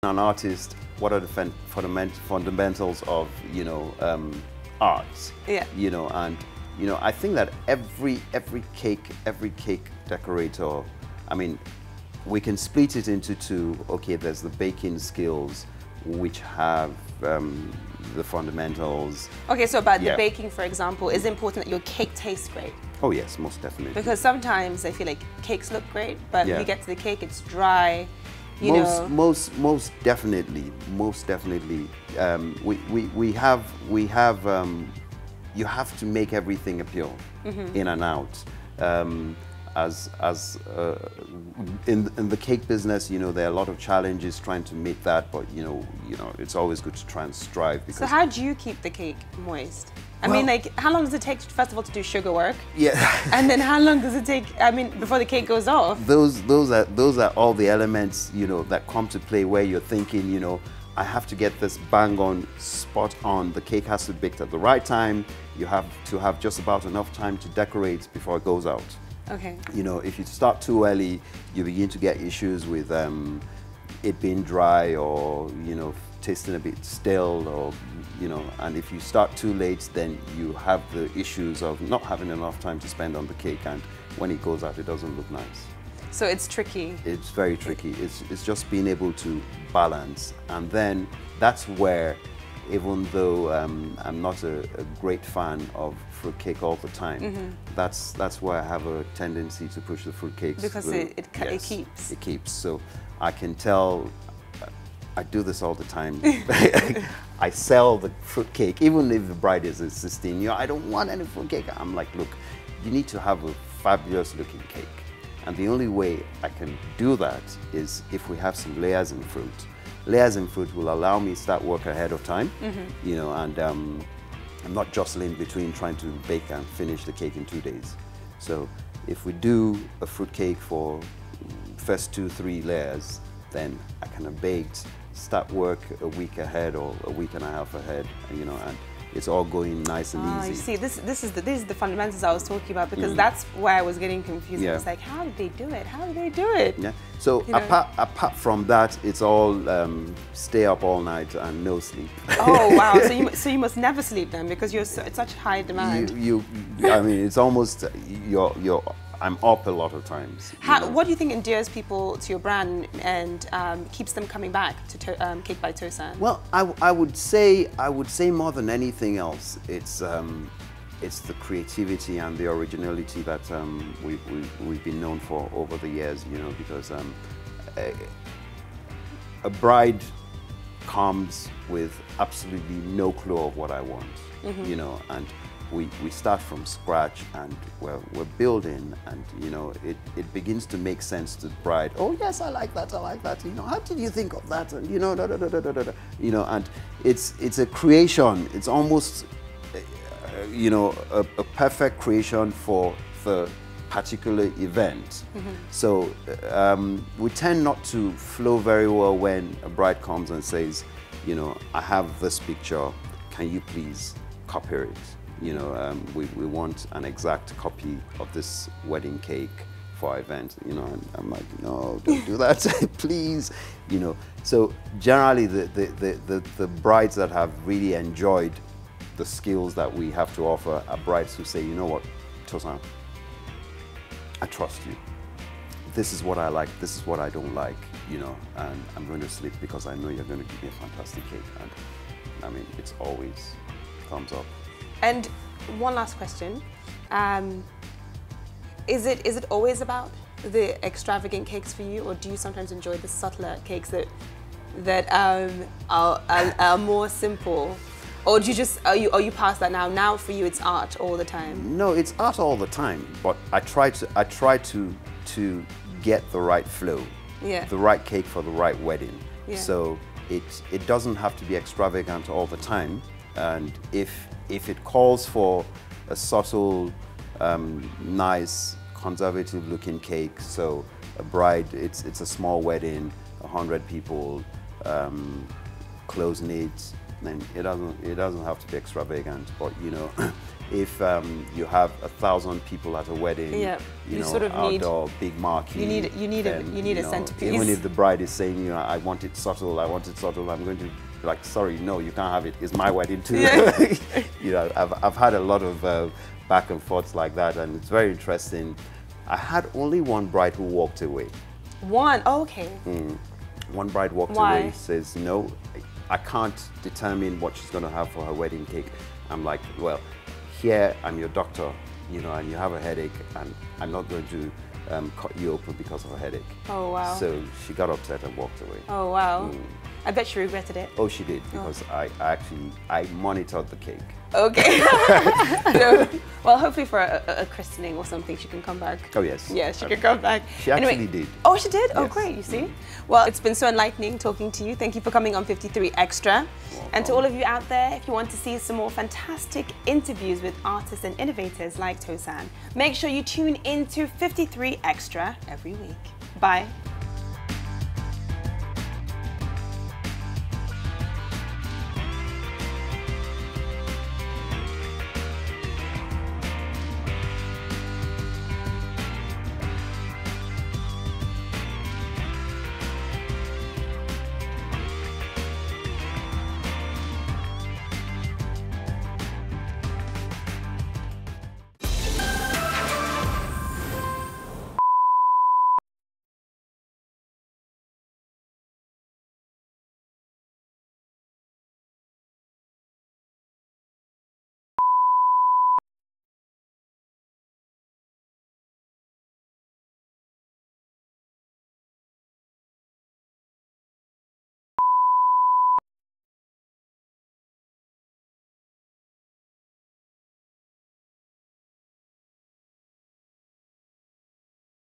An artist, what are the fundamentals of, art? Yeah. And I think that every cake decorator, I mean, we can split it into two. Okay, there's the baking skills, which have the fundamentals. Okay, so about the baking, for example, is it important that your cake tastes great? Oh yes, most definitely. Because sometimes I feel like cakes look great, but when you get to the cake, it's dry. Most definitely. We have you have to make everything appeal in and out. In the cake business, there are a lot of challenges trying to meet that, but it's always good to try and strive. Because so how do you keep the cake moist? I mean, like, how long does it take, first of all, to do sugar work? Yeah. And then how long does it take, I mean, before the cake goes off? Those are all the elements, that come to play where you're thinking, I have to get this bang on, spot on. The cake has to be baked at the right time. You have to have just about enough time to decorate before it goes out. Okay. If you start too early, you begin to get issues with it being dry or, tasting a bit stale, or, and if you start too late, then you have the issues of not having enough time to spend on the cake, and when it goes out, it doesn't look nice. So it's tricky. It's very tricky. It's just being able to balance, and then that's where, even though I'm not a great fan of fruitcake all the time, that's where I have a tendency to push the fruitcakes. Because it keeps. It keeps. So I can tell, I do this all the time. I sell the fruitcake, even if the bride is insisting, I don't want any fruitcake. I'm like, look, you need to have a fabulous looking cake. And the only way I can do that is if we have some layers in fruit. Layers in fruit will allow me to start work ahead of time, and I'm not jostling between trying to bake and finish the cake in 2 days. So if we do a fruit cake for first 2-3 layers, then I can have baked, start work a week ahead or a week and a half ahead, and it's all going nice and easy. You see, this is the fundamentals I was talking about, because that's where I was getting confused. Yeah. It's like, how did they do it? How did they do it? Yeah. So apart from that, it's all stay up all night and no sleep. Oh wow! So you must never sleep then, because you're at such high demand. I mean, it's almost I'm up a lot of times. What do you think endears people to your brand and keeps them coming back to Cake by Tosan? Well, I would say more than anything else, it's the creativity and the originality that we've been known for over the years. Because a bride comes with absolutely no clue of what I want, and we start from scratch, and we're building, and it begins to make sense to the bride. Oh yes, I like that. How did you think of that? And and it's a creation. It's almost a perfect creation for the particular event. So we tend not to flow very well when a bride comes and says, I have this picture, can you please copy it? We want an exact copy of this wedding cake for our event, and I'm like, no, don't do that, please, So generally, the brides that have really enjoyed the skills that we have to offer are brides who say, you know what, Tosan, I trust you. This is what I like, this is what I don't like, and I'm going to sleep because I know you're going to give me a fantastic cake. And I mean, it's always thumbs up. And one last question, is it always about the extravagant cakes for you, or do you sometimes enjoy the subtler cakes that are more simple, or do you just are you past that now? Now for you it's art all the time. No, it's art all the time, but I try to get the right flow, the right cake for the right wedding. Yeah. So it doesn't have to be extravagant all the time, and if it calls for a subtle, nice, conservative-looking cake, so a bride, it's a small wedding, 100 people, close-knit, then it doesn't have to be extravagant. But you know, if you have 1,000 people at a wedding, yeah, you know, sort of outdoor, big marquee, you need a centerpiece. Even if the bride is saying, you know, I want it subtle, I'm going to be like, sorry, no, you can't have it. It's my wedding too. Yeah. You know, I've had a lot of back and forths like that, and it's very interesting. I had only one bride who walked away. One? Oh, okay. One bride walked Why? away, says, no, I can't determine what she's going to have for her wedding cake. I'm like, well, here I'm your doctor, you know, and you have a headache, and I'm not going to cut you open because of a headache. Oh, wow. So she got upset and walked away. Oh, wow. I bet she regretted it. Oh, she did, because I monitored the cake. Okay. No. Well, hopefully for a christening or something, she can come back. Oh, yes. Yes, she can come back. She actually did. Oh, she did? Yes. Oh, great, you see. Well, it's been so enlightening talking to you. Thank you for coming on 53 Extra. And to all of you out there, if you want to see some more fantastic interviews with artists and innovators like Tosan, make sure you tune in to 53 Extra every week. Bye.